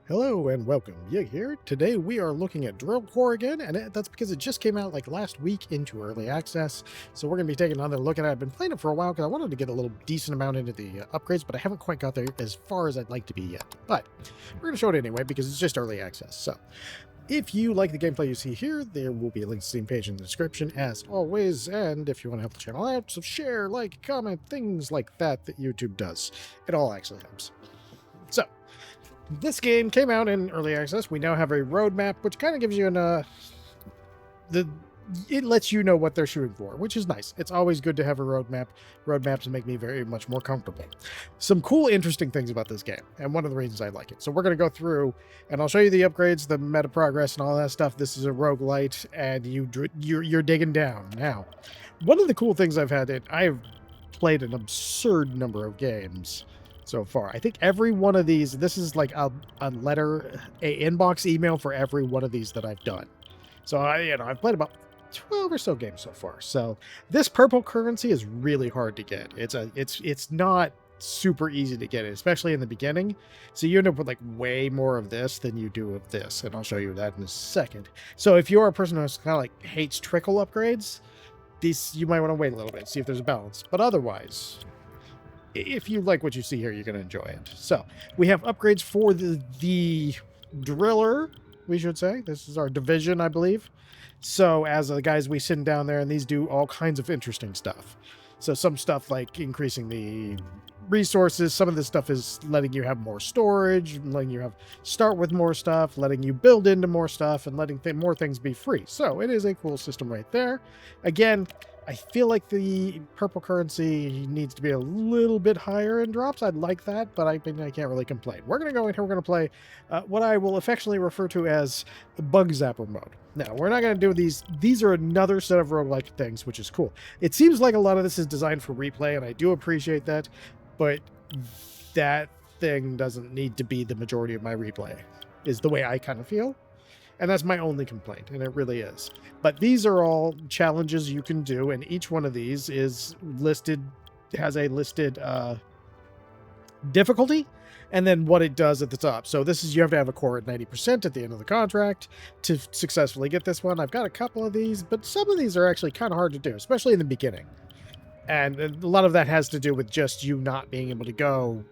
Hello and welcome, Yig here. Today we are looking at Drill Core again, and that's because it just came out like last week into early access. So we're going to be taking another look at it. I've been playing it for a while because I wanted to get a little decent amount into the upgrades, but I haven't quite got there as far as I'd like to be yet. But we're going to show it anyway because it's just early access. So if you like the gameplay you see here, there will be a link to the Steam page in the description as always. And if you want to help the channel out, so share, like, comment, things like that YouTube does. It all actually helps. So this game came out in early access. We now have a roadmap, which kind of gives you it lets you know what they're shooting for, which is nice. It's always good to have a roadmap. Roadmaps make me very much more comfortable. Some cool, interesting things about this game, and one of the reasons I like it. So we're going to go through, and I'll show you the upgrades, the meta progress, and all that stuff. This is a roguelite, and you're digging down. Now, one of the cool things I've played an absurd number of games so far. I think every one of these, this is like a inbox email for every one of these that I've done. So I've played about 12 or so games so far. So this purple currency is really hard to get. It's not super easy to get it, especially in the beginning. So you end up with like way more of this than you do of this, and I'll show you that in a second. So if you're a person who's kind of like hates trickle upgrades, these you might want to wait a little bit, see if there's a balance. But otherwise, if you like what you see here, you're going to enjoy it. So we have upgrades for the driller, we should say. This is our division, I believe. So as the guys, we send down there, and these do all kinds of interesting stuff. So some stuff like increasing the resources. Some of this stuff is letting you have more storage, letting you start with more stuff, letting you build into more stuff, and letting more things be free. So it is a cool system right there. Again, I feel like the purple currency needs to be a little bit higher in drops. I'd like that, but I can't really complain. We're going to go in here. We're going to play what I will affectionately refer to as the bug zapper mode. Now, we're not going to do these. These are another set of roguelike things, which is cool. It seems like a lot of this is designed for replay, and I do appreciate that, but that thing doesn't need to be the majority of my replay, is the way I kind of feel. And that's my only complaint, and it really is. But these are all challenges you can do, and each one of these is has a listed difficulty, and then what it does at the top. So this is, you have to have a core at 90% at the end of the contract to successfully get this one. I've got a couple of these, but some of these are actually kind of hard to do, especially in the beginning. And a lot of that has to do with just you not being able to go.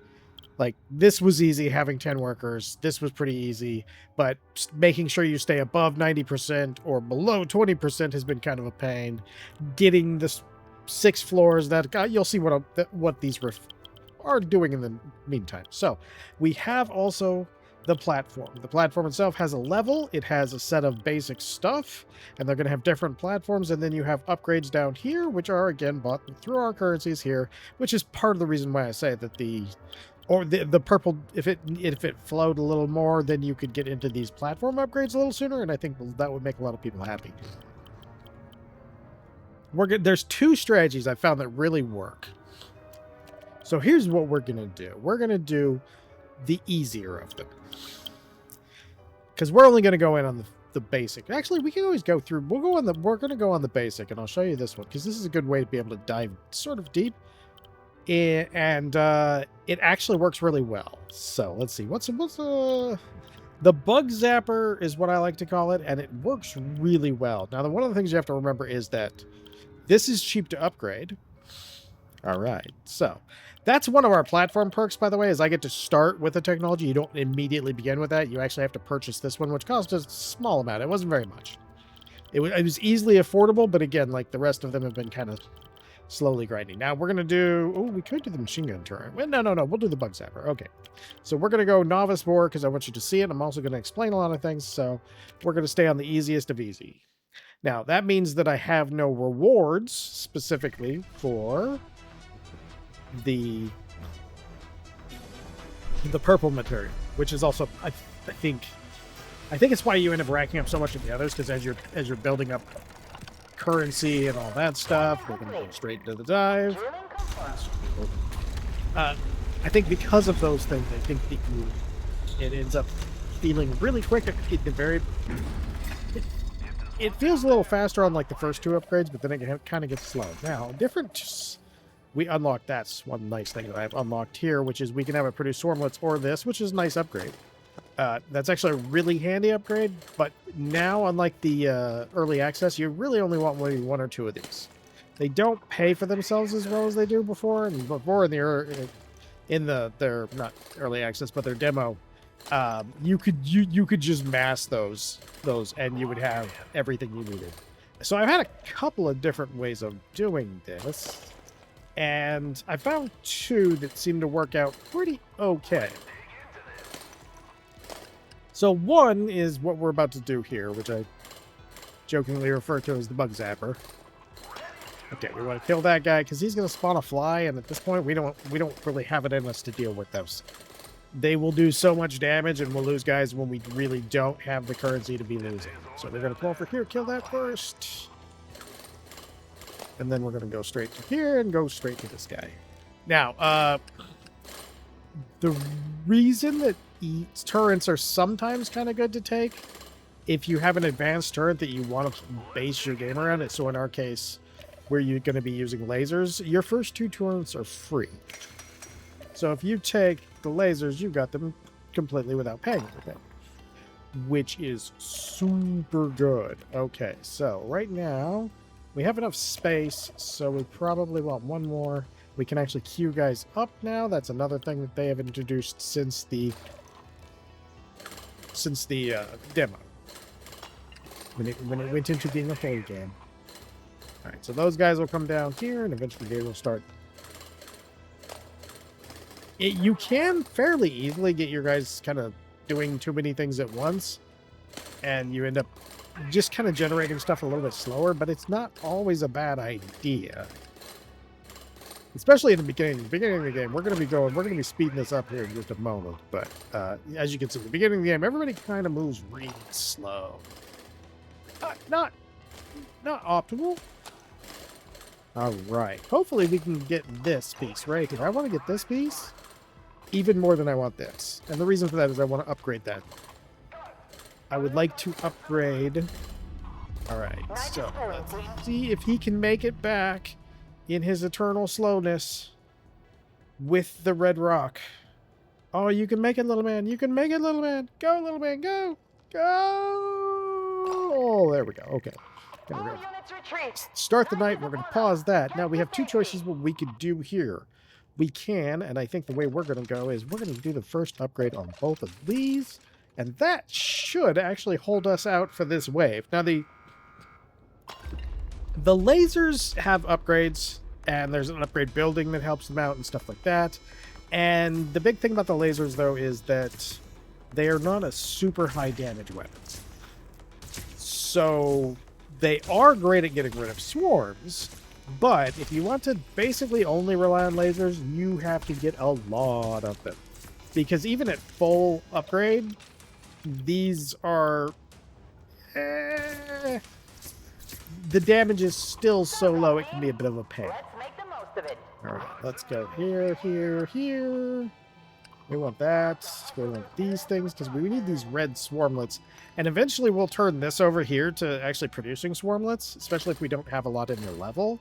Like, this was easy, having 10 workers. This was pretty easy, but making sure you stay above 90% or below 20% has been kind of a pain. Getting the 6 floors, that you'll see what these are doing in the meantime. So we have also the platform. The platform itself has a level. It has a set of basic stuff, and they're going to have different platforms. And then you have upgrades down here, which are again bought through our currencies here, which is part of the reason why I say that the purple, if it flowed a little more, then you could get into these platform upgrades a little sooner, and I think that would make a lot of people happy. There's 2 strategies I found that really work. So here's what we're gonna do. We're gonna do the easier of them, because we're only gonna go in on the basic. Actually, we can always go through. We're gonna go on the basic, and I'll show you this one because this is a good way to be able to dive sort of deep. And it actually works really well. So let's see, what's the bug zapper is what I like to call it, and it works really well. Now, one of the things you have to remember is that this is cheap to upgrade. All right, so that's one of our platform perks, by the way, is I get to start with the technology. You don't immediately begin with that. You actually have to purchase this one, which cost a small amount. It wasn't very much. It was easily affordable, but again, like the rest of them have been kind of slowly grinding. Now we're going to do... Oh, we could do the machine gun turret. Well, no. We'll do the bug zapper. Okay. So we're going to go novice bore because I want you to see it. I'm also going to explain a lot of things. So we're going to stay on the easiest of easy. Now, that means that I have no rewards specifically for the purple material, which is also, I think it's why you end up racking up so much of the others, because as you're building up currency and all that stuff, we're going to go straight into the dive. I think because of those things, I think that it ends up feeling really quick. It feels a little faster on like the first 2 upgrades, but then it kind of gets slow. Now, we unlocked, that's one nice thing that I've unlocked here, which is we can have it produce swarmlets or this, which is a nice upgrade. That's actually a really handy upgrade, but now, unlike the early access, you really only want maybe one or two of these. They don't pay for themselves as well as they do before, and before in their not early access, but their demo, you could just mass those, and you would have everything you needed. So I've had a couple of different ways of doing this, and I found two that seem to work out pretty okay. So one is what we're about to do here, which I jokingly refer to as the bug zapper. Okay, we want to kill that guy because he's going to spawn a fly, and at this point we don't really have it in us to deal with those. They will do so much damage, and we'll lose guys when we really don't have the currency to be losing. So we're going to pull over here, kill that first. And then we're going to go straight to here and go straight to this guy. Now, the reason that turrets are sometimes kind of good to take, if you have an advanced turret that you want to base your game around it, so in our case, where you're going to be using lasers, your first two turrets are free. So if you take the lasers, you got them completely without paying anything, which is super good. Okay, so right now we have enough space, so we probably want one more. We can actually queue guys up now. That's another thing that they have introduced since the demo, when it went into being a whole game. All right, so those guys will come down here, and eventually they will start. You can fairly easily get your guys kind of doing too many things at once, and you end up just kind of generating stuff a little bit slower, but it's not always a bad idea. Especially in the beginning of the game, we're going to be speeding this up here in just a moment. But as you can see, at the beginning of the game, everybody kind of moves really slow. Not optimal. All right. Hopefully we can get this piece, right? Because I want to get this piece even more than I want this. And the reason for that is I want to upgrade that. I would like to upgrade. All right. So let's see if he can make it back in his eternal slowness with the red rock. Oh, you can make it, little man. You can make it, little man. Go, little man. Go. Go. Oh, there we go. Okay. Start the night. We're going to pause that. Now we have two choices what we could do here. We can, and I think the way we're going to go is we're going to do the first upgrade on both of these, and that should actually hold us out for this wave. Now the lasers have upgrades, and there's an upgrade building that helps them out and stuff like that. And the big thing about the lasers, though, is that they are not a super high damage weapon. So they are great at getting rid of swarms, but if you want to basically only rely on lasers, you have to get a lot of them. Because even at full upgrade, these are... the damage is still so low, it can be a bit of a pain. Let's make the most of it. All right, let's go here, here, here. We want that. We want these things because we need these red swarmlets. And eventually we'll turn this over here to actually producing swarmlets, especially if we don't have a lot in their level,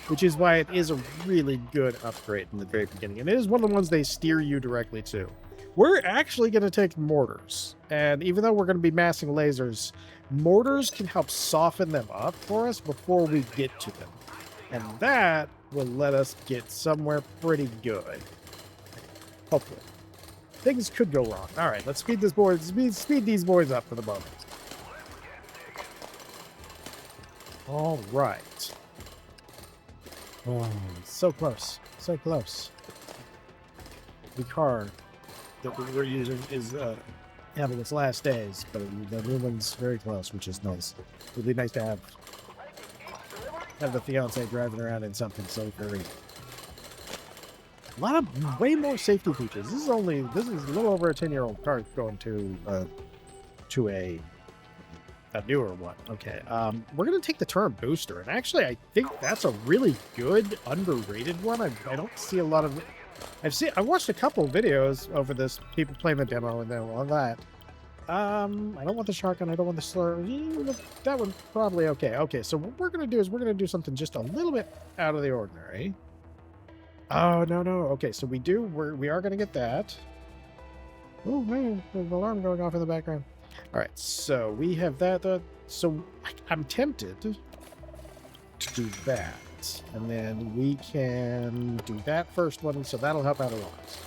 which is why it is a really good upgrade in the very beginning. And it is one of the ones they steer you directly to. We're actually going to take mortars. And even though we're going to be massing lasers, mortars can help soften them up for us before we get to them. And that will let us get somewhere pretty good. Hopefully. Things could go wrong. All right, let's speed this board. Speed these boys up for the moment. All right. Oh, so close. So close. The car that we were using is having its last days, but the new one's very close, which is nice. It would be nice to have the fiance driving around in something so very... A lot of way more safety features. This is a little over a 10-year-old car going to a newer one. Okay, we're gonna take the turret booster, and actually I think that's a really good underrated one. I don't see a lot of... I watched a couple of videos over this, people playing the demo and then all that. I don't want the shotgun, I don't want the slur. That one probably okay. Okay, so what we're gonna do is we're gonna do something just a little bit out of the ordinary. Oh, no. Okay, so we are going to get that. Oh man, there's an alarm going off in the background. All right, so we have that. So I'm tempted to do that, and then we can do that first one. So that'll help out a lot.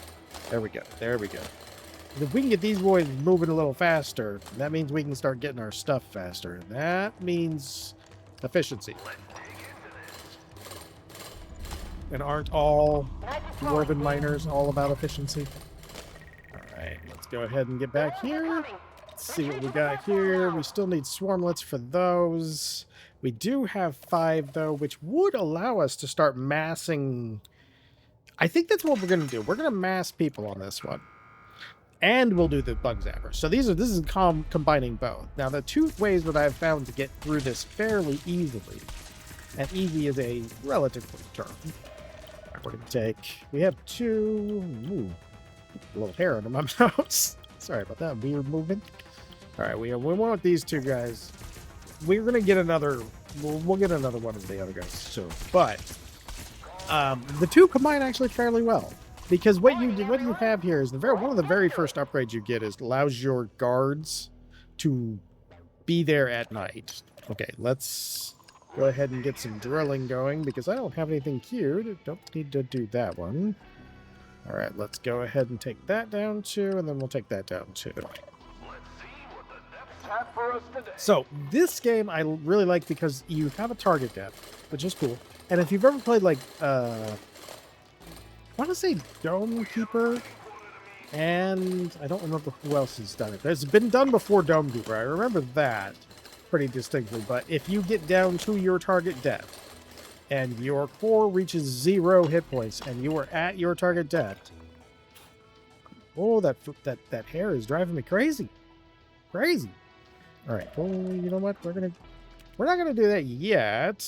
There we go. There we go. If we can get these boys moving a little faster, that means we can start getting our stuff faster. That means efficiency. And aren't all dwarven miners all about efficiency? All right, let's go ahead and get back here. Let's see what we got here. We still need swarmlets for those. We do have 5, though, which would allow us to start massing. I think that's what we're going to do. We're going to mass people on this one. And we'll do the bug zapper. So this is combining both. Now, the 2 ways that I've found to get through this fairly easily, and easy is a relative term. All right, we're going to take, we have 2, a little hair under my mouth. Sorry about that, weird movement. All right, we want these 2 guys. We're going to get another, we'll get another one of the other guys soon. But the 2 combine actually fairly well. Because what you have here is one of the very first upgrades you get is allows your guards to be there at night. Okay, let's go ahead and get some drilling going because I don't have anything queued. Don't need to do that one. All right, let's go ahead and take that down too, and then we'll take that down too. So this game I really like because you have a target depth, which is cool. And if you've ever played like I want to say Dome Keeper, and I don't remember who else has done it. It's been done before Dome Keeper. I remember that pretty distinctly. But if you get down to your target depth, and your core reaches 0 hit points, and you are at your target depth, oh, that hair is driving me crazy, crazy. All right. Well, you know what? We're not gonna do that yet.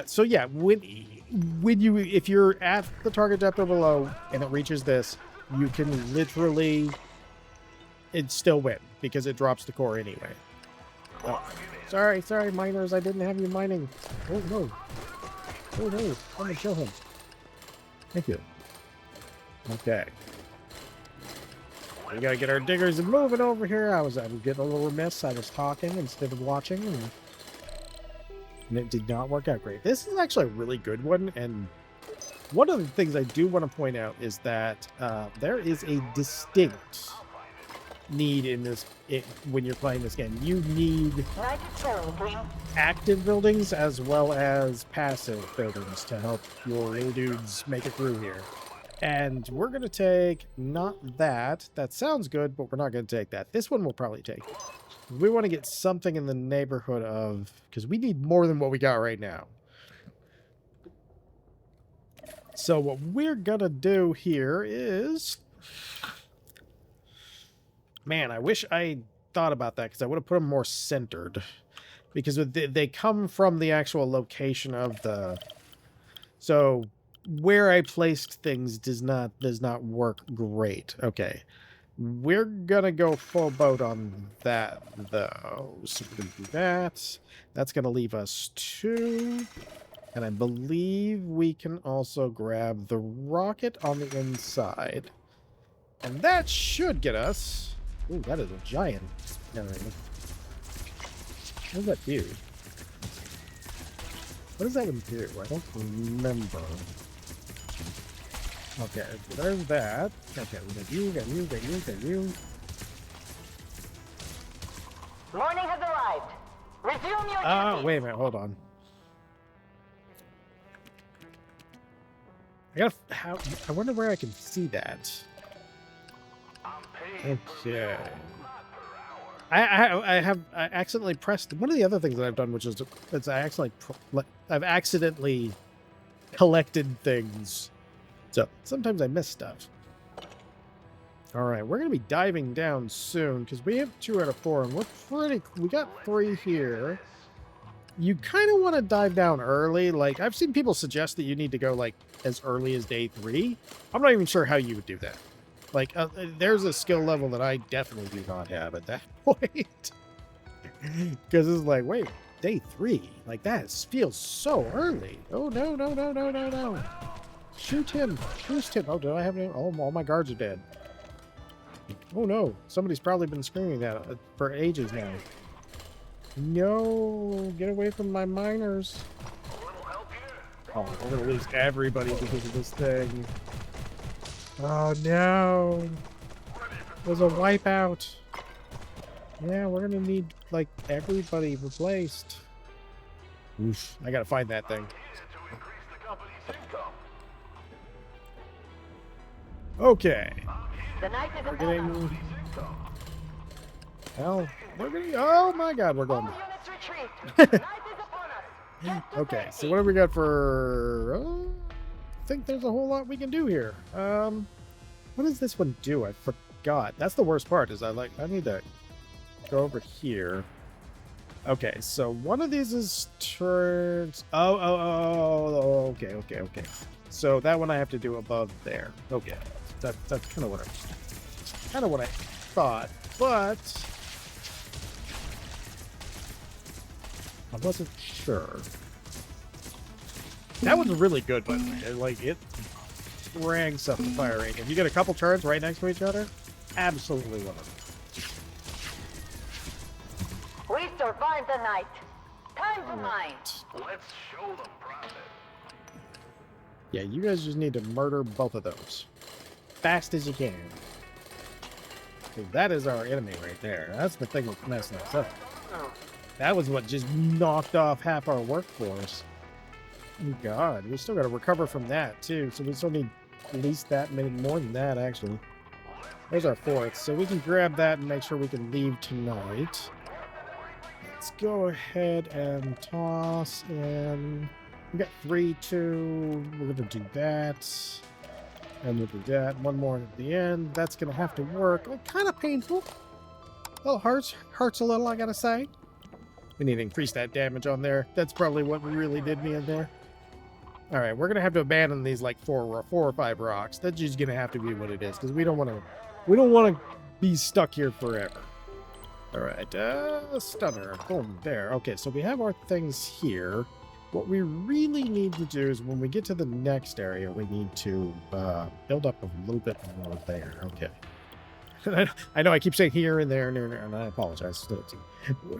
So yeah, if you're at the target depth or below and it reaches this, you can literally still win because it drops the core anyway. Oh, sorry, miners, I didn't have you mining. Oh no, let me kill him. Thank you. Okay, we gotta get our diggers moving over here. I was getting a little remiss. I was talking instead of watching, and it did not work out great. This is actually a really good one, and one of the things I do want to point out is that there is a distinct need in this when you're playing this game. You need active buildings as well as passive buildings to help your little dudes make it through here. And we're going to take not that. That sounds good, but we're not going to take that. This one we'll probably take. We want to get something in the neighborhood of, because we need more than what we got right now. So what we're gonna do here is, man, I wish I thought about that because I would have put them more centered, because they come from the actual location of the, so where I placed things does not work great. Okay. We're gonna go full boat on that, though. So we're gonna do that. That's gonna leave us 2. And I believe we can also grab the rocket on the inside. And that should get us... Ooh, that is a giant generator. What does that do? What does that even do? I don't remember. Okay, so there's that. Okay, we got you. Morning has arrived. Resume your duty. Wait a minute, hold on. I wonder where I can see that. Okay. I accidentally pressed one of the other things that I've done, which is I've accidentally collected things. So sometimes I miss stuff. All right, we're gonna be diving down soon because we have 2 out of 4, and we got 3 here. You kind of want to dive down early. Like, I've seen people suggest that you need to go like as early as day 3. I'm not even sure how you would do that. Like, there's a skill level that I definitely do not have at that point. Because it's like, wait, day 3? Like, that feels so early. Oh, no. Shoot him. Oh, do I have any? Oh, all my guards are dead. Oh no, somebody's probably been screaming that for ages now. No, get away from my miners. Oh, we're gonna lose everybody because of this thing. Oh no. There's a wipeout. Yeah, we're gonna need, like, everybody replaced. Oof, I gotta find that thing. Okay. The night is We're upon us. getting... Hell, we're getting... Oh my god, we're going... All units retreat. Night is upon us. Get to Okay, so safety. what do we got for... I think there's a whole lot we can do here. What does this one do? I forgot. That's the worst part, is I need to go over here. Okay, so one of these is turns... Oh, okay. So that one I have to do above there. Okay, that's kind of what I thought, but I wasn't sure. That one's really good, but it ranks up the firing. If you get a couple turns right next to each other, absolutely love it. We survived the night. Time to mine. Let's show them profit. Yeah, you guys just need to murder both of those. Fast as you can. 'Cause that is our enemy right there. That's the thing that's messing us up. That was what just knocked off half our workforce. Oh god, we still got to recover from that too, so we still need at least that many more than that actually. There's our fourth, so we can grab that and make sure we can leave tonight. Let's go ahead and toss in. We got 3, 2. We're gonna do that. And we'll do that. One more at the end. That's gonna have to work. Oh, kind of painful. Oh, hurts a little, I gotta say. We need to increase that damage on there. That's probably what really did me in there. All right, we're gonna have to abandon these like 4 or 5 rocks. That's just gonna have to be what it is because we don't want to be stuck here forever. All right, stunner. Boom, there. Okay, so we have our things here. What we really need to do is when we get to the next area, we need to build up a little bit more there. Okay. I know I keep saying here and there, and I apologize.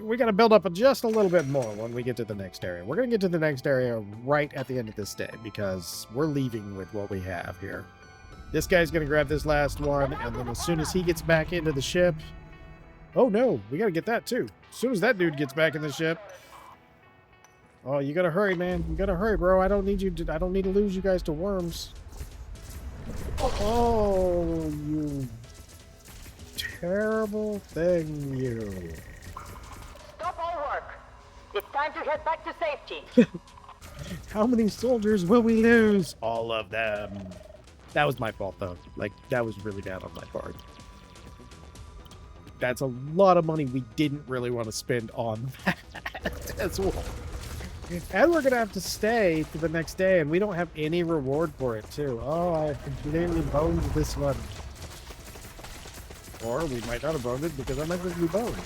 We got to build up just a little bit more when we get to the next area. We're going to get to the next area right at the end of this day because we're leaving with what we have here. This guy's going to grab this last one, and then as soon as he gets back into the ship... Oh no, we got to get that too. As soon as that dude gets back in the ship... Oh, you gotta hurry, man. You gotta hurry, bro. I don't need to lose you guys to worms. Oh, you terrible thing, you. Stop all work. It's time to head back to safety. How many soldiers will we lose? All of them. That was my fault, though. Like, that was really bad on my part. That's a lot of money we didn't really want to spend on that as well. And we're going to have to stay for the next day, and we don't have any reward for it, too. Oh, I completely boned this one. Or we might not have boned it because I might just be boned.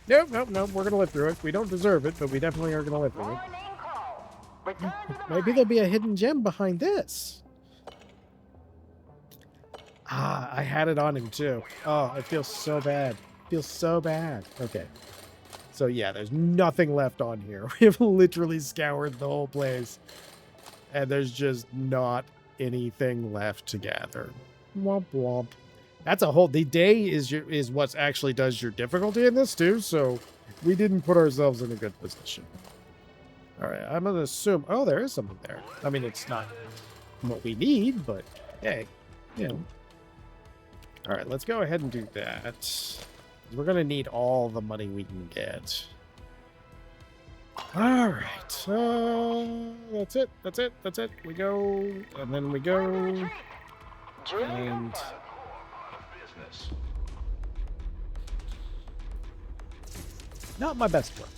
Nope. We're going to live through it. We don't deserve it, but we definitely are going to live through it. Morning call. Return to the Maybe mine. there'll be a hidden gem behind this. Ah, I had it on him, too. Oh, it feels so bad. It feels so bad. Okay. So yeah, there's nothing left on here. We have literally scoured the whole place. And there's just not anything left to gather. Womp womp. That's a whole... The day is what actually does your difficulty in this too, so we didn't put ourselves in a good position. Alright, I'm gonna assume... Oh, there is something there. I mean, it's not what we need, but hey, you know. Alright, let's go ahead and do that. We're gonna need all the money we can get. All right, that's it. We go, and then we go, and Business. not my best work.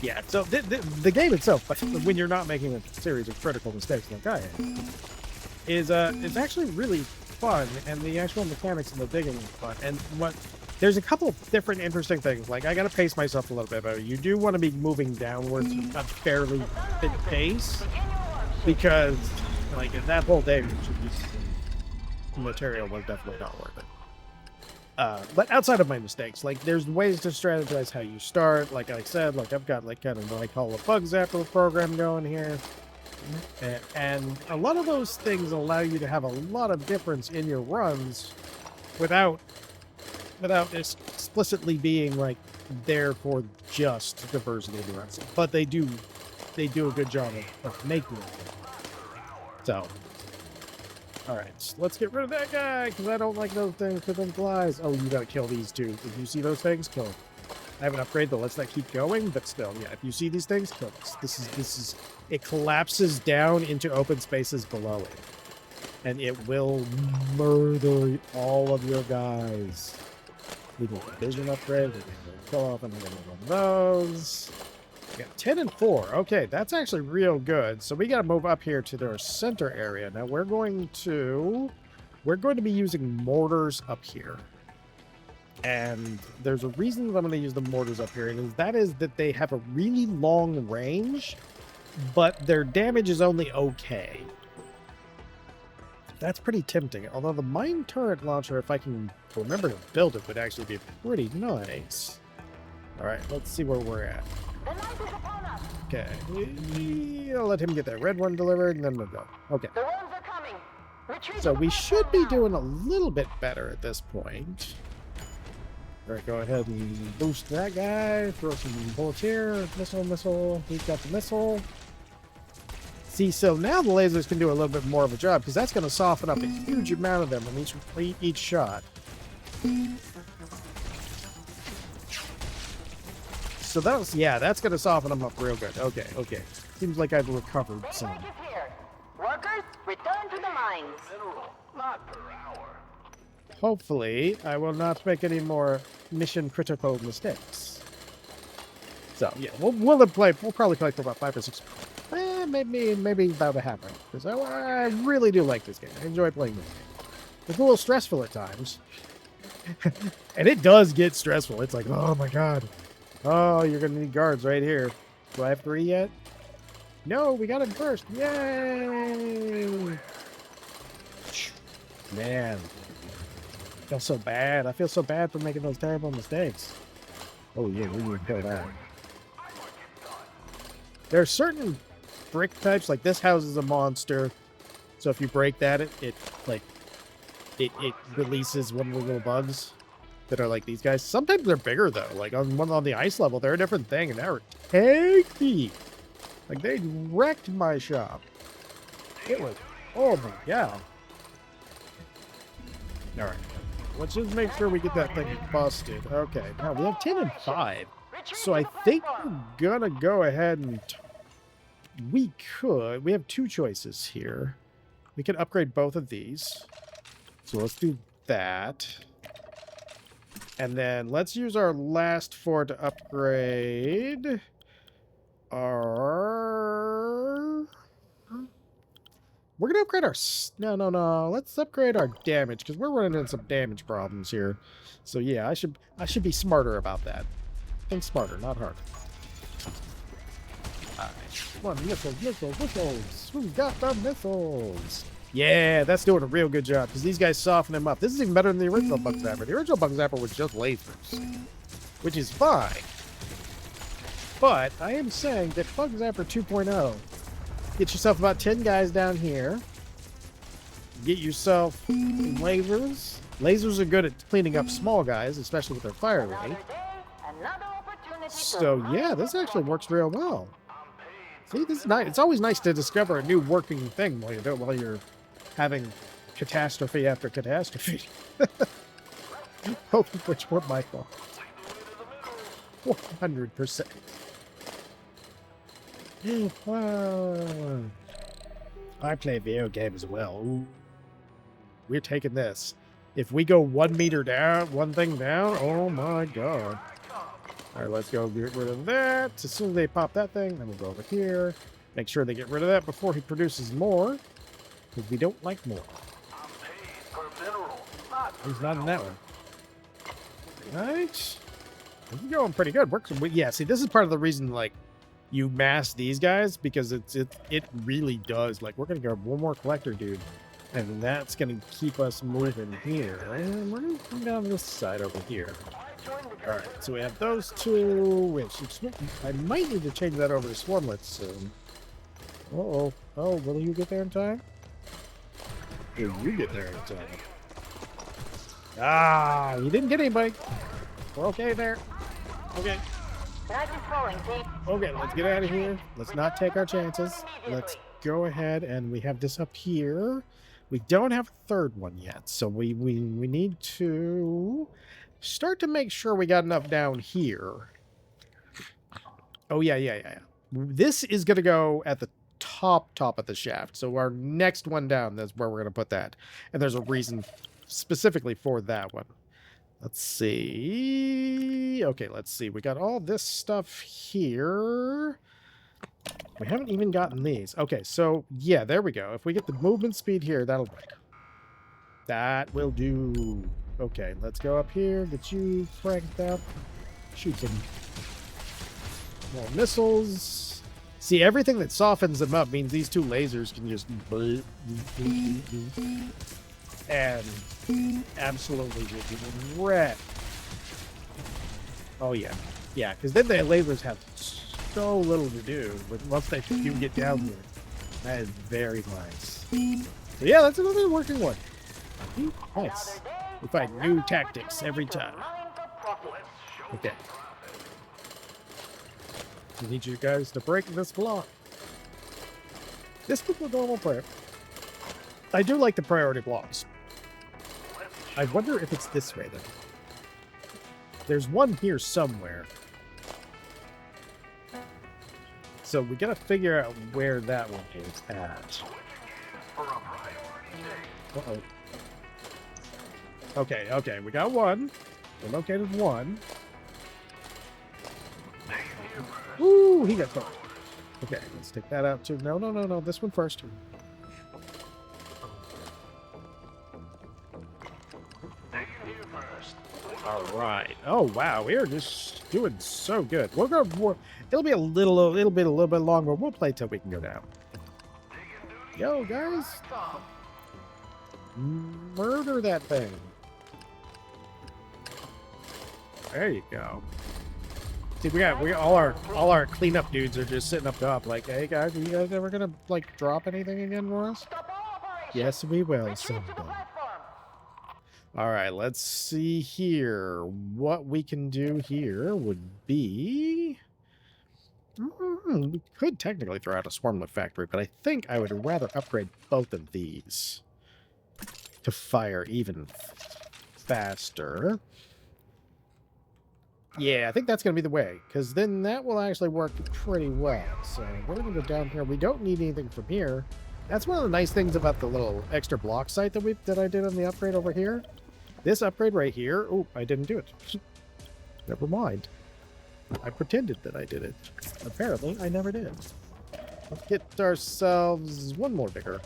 Yeah, so the game itself, when you're not making a series of critical mistakes like I am, is it's actually really fun, and the actual mechanics of the digging is fun. And what There's a couple of different interesting things. Like, I gotta pace myself a little bit better. You do want to be moving downwards at a fairly fit pace, because, like, in that whole day, material was definitely not worth it. But outside of my mistakes, like, there's ways to strategize how you start. Like I said, like, I've got, like, kind of what I call a bug zapper program going here. And a lot of those things allow you to have a lot of difference in your runs without explicitly being, like, there for just diversity of the runs. But they do a good job of making it. So, all right, so let's get rid of that guy, because I don't like those things with them flies. Oh, you gotta kill these two. If you see those things, kill them. I have an upgrade that lets that keep going, but still, yeah, if you see these things, kill them. This is, it collapses down into open spaces below it. And it will murder all of your guys. We get a vision upgrade, we can kill off another one of those. We got 10 and 4. Okay, that's actually real good. So we got to move up here to their center area. Now we're going to be using mortars up here. And there's a reason that I'm going to use the mortars up here, and that is that they have a really long range, but their damage is only okay. That's pretty tempting. Although the mine turret launcher, if I can remember to build it, would actually be pretty nice. All right, let's see where we're at. The night is upon us. Okay, I'll let him get that red one delivered, and then we'll go. Okay, The worms are coming. Retreat so to the we platform should be now. doing a little bit better at this point. All right, go ahead and boost that guy. Throw some bullets here. Missile. He's got the missile. See, so now the lasers can do a little bit more of a job, because that's going to soften up a huge amount of them on each shot. So that's going to soften them up real good. Okay. Seems like I've recovered some. Daybreak is here. Workers, return to the mines. Mineral, not per hour. Hopefully, I will not make any more mission critical mistakes. So yeah, we'll probably play for about 5 or 6. Maybe about a half hour, because I really do like this game. I enjoy playing this game. It's a little stressful at times, and it does get stressful. It's like, oh my god, oh, you're gonna need guards right here. Do I have 3 yet? No, we got it first. Yay! Man, I feel so bad. I feel so bad for making those terrible mistakes. Oh yeah, we need to kill that. There are certain brick types, like this house is a monster, so if you break that, it releases one of the little bugs that are like these guys. Sometimes they're bigger though, like on the ice level, they're a different thing, and they're tanky. Like, they wrecked my shop. It was, oh my god. All right, let's just make sure we get that thing busted. Okay, now we have 10 and 5, so I think we're gonna go ahead and we have 2 choices here. We can upgrade both of these. So let's do that. And then let's use our last 4 to upgrade our... We're going to upgrade our... No. Let's upgrade our damage, because we're running into some damage problems here. So yeah, I should be smarter about that. Think smarter, not harder. Come on, missiles. Who's got the missiles? Yeah, that's doing a real good job, because these guys soften them up. This is even better than the original Bug Zapper. The original Bug Zapper was just lasers, which is fine. But I am saying that Bug Zapper 2.0, get yourself about 10 guys down here. Get yourself lasers. Lasers are good at cleaning up small guys, especially with their fire rate. Another day, another opportunity to So yeah, this actually works real well. See, this is nice. It's always nice to discover a new working thing while you're having catastrophe after catastrophe. Hope which were my fault. 100%. I play video games as well. Ooh. We're taking this. If we go 1 meter down, one thing down, oh my god. All right, let's go get rid of that. As soon as they pop that thing, then we'll go over here. Make sure they get rid of that before he produces more, because we don't like more. I'm paid per mineral, not per He's not in that one. Right. This is going pretty good. Yeah, see, this is part of the reason, like, you mass these guys, because it really does. Like, we're going to go one more collector dude, and that's going to keep us moving here. And we're going to come down this side over here. All right, so we have those two, which I might need to change that over to swarmlets soon. Uh-oh. Oh, will you get there in time? Will you get there in time? Ah, you didn't get anybody. We're okay there. Okay. Okay, let's get out of here. Let's not take our chances. Let's go ahead, and we have this up here. We don't have a third one yet, so we need to start to make sure we got enough down here. Oh, yeah. This is going to go at the top of the shaft. So our next one down, that's where we're going to put that. And there's a reason specifically for that one. Let's see. Okay, let's see. We got all this stuff here. We haven't even gotten these. Okay, so yeah, there we go. If we get the movement speed here, that'll work. That will do. Okay, let's go up here. Get you cranked up. Shoot some more missiles. See, everything that softens them up means these two lasers can just and absolutely just wreck. Oh yeah, yeah, because then the lasers have so little to do once they do get down here. That is very nice. So yeah, that's another working one. Nice. We find new tactics every time. Okay. I need you guys to break this block. This is the normal prayer. I do like the priority blocks. I wonder if it's this way, then. There's one here somewhere. So we gotta figure out where that one is at. Uh-oh. Okay, we got one. We located one. Ooh, he got caught. Okay, let's take that out too. No, this one first. All right. Oh wow, we are just doing so good. We're gonna. It'll be a little bit longer. We'll play till we can go down. Yo, guys, murder that thing. There you go. See, we all our cleanup dudes are just sitting up top, like, hey guys, are you guys ever gonna like drop anything again for us? Yes, we will someday. All right, let's see here. What we can do here would be... we could technically throw out a swarmlet factory, but I think I would rather upgrade both of these to fire even faster. Yeah, I think that's going to be the way, because then that will actually work pretty well. So we're going to go down here. We don't need anything from here. That's one of the nice things about the little extra block site that I did on the upgrade over here. This upgrade right here, oh, I didn't do it. Never mind. I pretended that I did it. Apparently, I never did. Let's get ourselves one more bigger.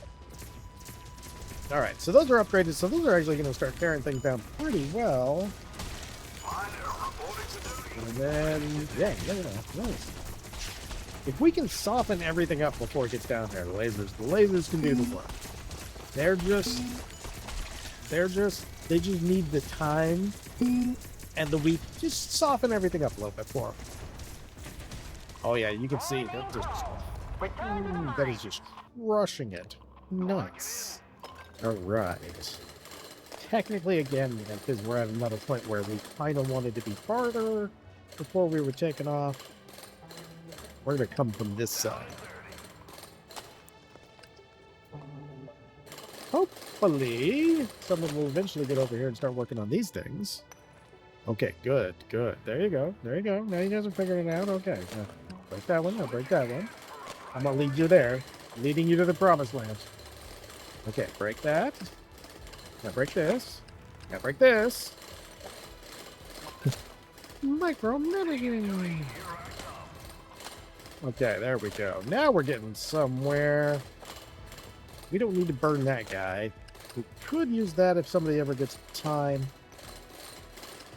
All right, so those are upgraded. So those are actually going to start tearing things down pretty well. And then, yeah, nice. If we can soften everything up before it gets down there, the lasers can do the work. They just need the time and the week. Just soften everything up a little bit for them. Oh yeah, you can see that that is just crushing it. Nice. All right. Technically, again, because we're at another point where we kind of wanted to be farther before we were taking off. We're going to come from this side. Hopefully, someone will eventually get over here and start working on these things. Okay, good. There you go. Now you guys are figuring it out. Okay. Break that one. I'll break that one. I'm going to lead you there. Leading you to the promised land. Okay, break that. Now break this. Now break this. Micromanaging. Okay, there we go. Now we're getting somewhere. We don't need to burn that guy. We could use that if somebody ever gets time.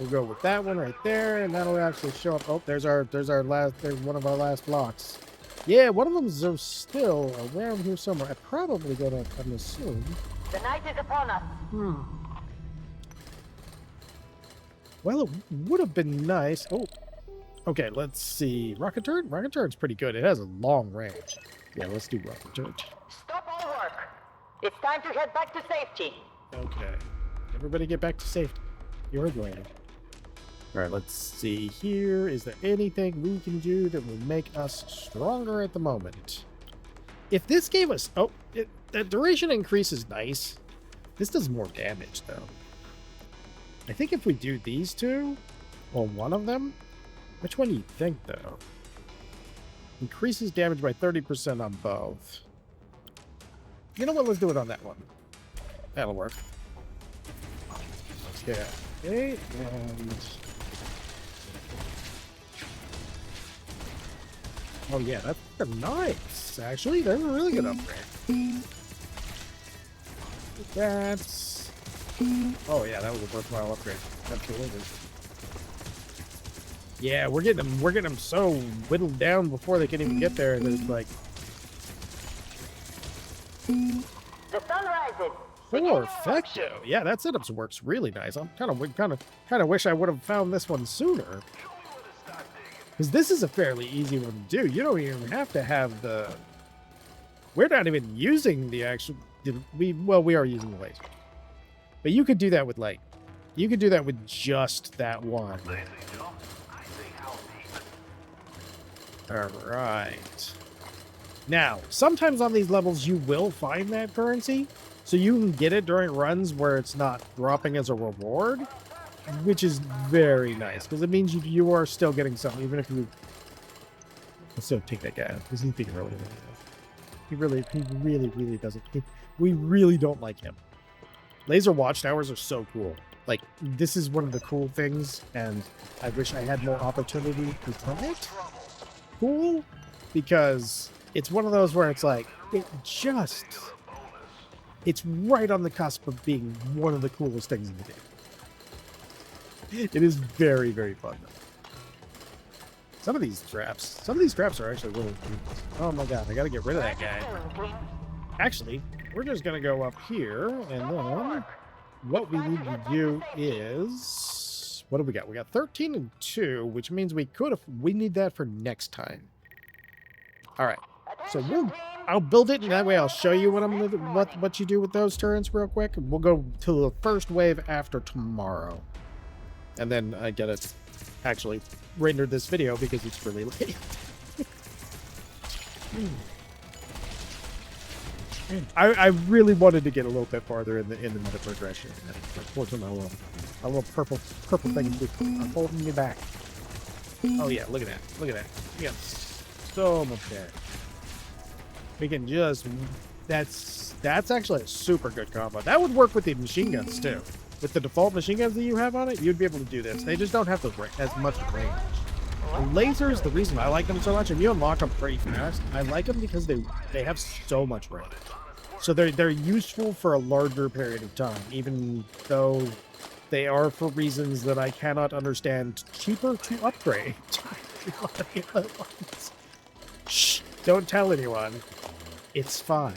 We'll go with that one right there, and that'll actually show up. Oh, there's one of our last blocks. Yeah, one of them is still around here somewhere. I'm probably gonna, I'm assuming. The night is upon us. Well, it would have been nice. Oh, okay, let's see. Rocket turret? Rocket turret's pretty good. It has a long range. Yeah, let's do rocket turret. Stop all work. It's time to head back to safety. Okay. Everybody get back to safety. You're going. All right, let's see here. Is there anything we can do that will make us stronger at the moment? If this gave us... Oh, the duration increase is nice. This does more damage, though. I think if we do these two, or one of them, which one do you think, though? Increases damage by 30% on both. You know what? Let's do it on that one. That'll work. Yeah. Okay, and... Oh, yeah, that's nice, actually. They're a really good upgrade. That's... Oh, yeah, that was a worthwhile upgrade. Absolutely. Yeah, we're getting them so whittled down before they can even get there that it's like... The sun rises. Perfecto. Yeah, that setup works really nice. I'm kind of wish I would have found this one sooner. Because this is a fairly easy one to do. You don't even have to have the... We're not even using the actual... we are using the laser. But you could do that with, like... You could do that with just that one. Alright. Now, sometimes on these levels you will find that currency. So you can get it during runs where it's not dropping as a reward. Which is very nice, because it means you are still getting something, even if you... Let's still take that guy out, because he's being really... He really doesn't... We really don't like him. Laser watchtowers are so cool. Like, this is one of the cool things, and I wish I had more opportunity to try it. Cool, because it's one of those where it's like, it's right on the cusp of being one of the coolest things in the game. It is very, very fun. Some of these traps are actually really cool. Oh my god, I gotta get rid of that guy. Actually, we're just gonna go up here, and then what we need to do is... What do we got? We got 13 and 2, which means we need that for next time. Alright, so I'll build it, and that way I'll show you what you do with those turrets real quick. We'll go to the first wave after tomorrow. And then I get it actually rendered this video because it's really late. I really wanted to get a little bit farther in the meta progression. Unfortunately, a little purple thing is holding me back. Oh yeah, look at that! Look at that! We got so much there. We can just... That's actually a super good combo. That would work with the machine guns too. With the default machine guns that you have on it, you'd be able to do this. They just don't have as much range. The lasers, the reason I like them so much, and you unlock them pretty fast, I like them because they have so much range. So they're useful for a larger period of time, even though they are, for reasons that I cannot understand, cheaper to upgrade. Shh, don't tell anyone. It's fine.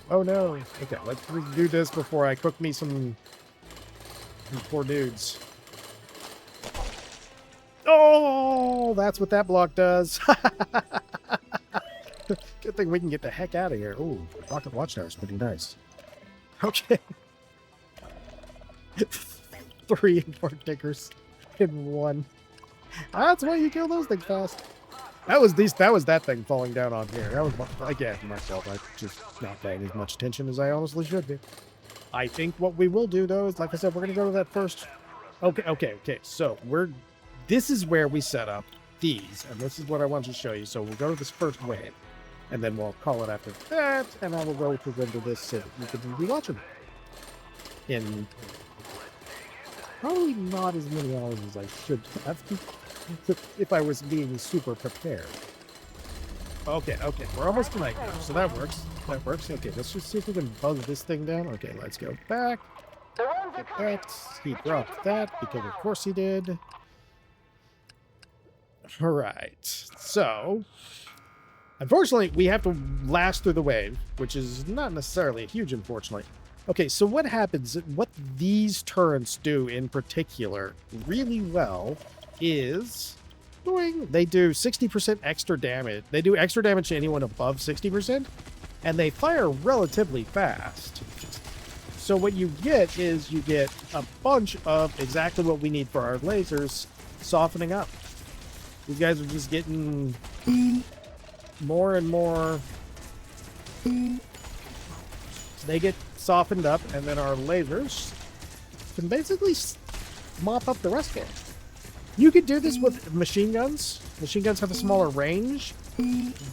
Oh no. Okay, let's do this before I cook me some poor dudes. Oh, that's what that block does. Good thing we can get the heck out of here. Oh, rocket watchtower is pretty nice. Okay. 3 and 4 tickers in 1. That's why you kill those things fast. That was that thing falling down on here. That was my fault. I'm just not paying as much attention as I honestly should be. I think what we will do though is, like I said, we're gonna go to that first. Okay. So this is where we set up these, and this is what I want to show you. So we'll go to this first wave, and then we'll call it after that, and I will go to render this so that you can be watching it in probably not as many hours as I should have. If I was being super prepared. Okay, we're almost to night now, so that works. Okay, let's just see if we can buzz this thing down. Okay, let's go back. The room Weapons are Get coming. that. He dropped that because of course he did. Alright. So, unfortunately, we have to last through the wave, which is not necessarily huge, unfortunately. Okay, so what happens, what these turrets do in particular really well is they do 60% extra damage. They do extra damage to anyone above 60%, and they fire relatively fast. So what you get is you get a bunch of exactly what we need for our lasers softening up. These guys are just getting more and more. They get softened up, and then our lasers can basically mop up the rest of them. You could do this with machine guns. Machine guns have a smaller range,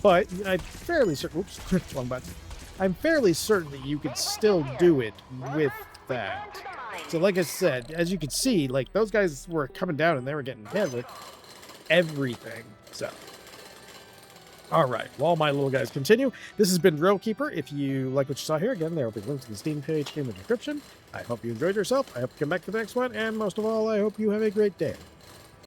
but I'm fairly certain. Oops, wrong button. I'm fairly certain that you could still do it with that. So, like I said, as you can see, like those guys were coming down and they were getting hit with everything. So, all right. While my little guys continue, this has been Drill Keeper. If you like what you saw here, again, there will be links to the Steam page in the description. I hope you enjoyed yourself. I hope you come back to the next one, and most of all, I hope you have a great day.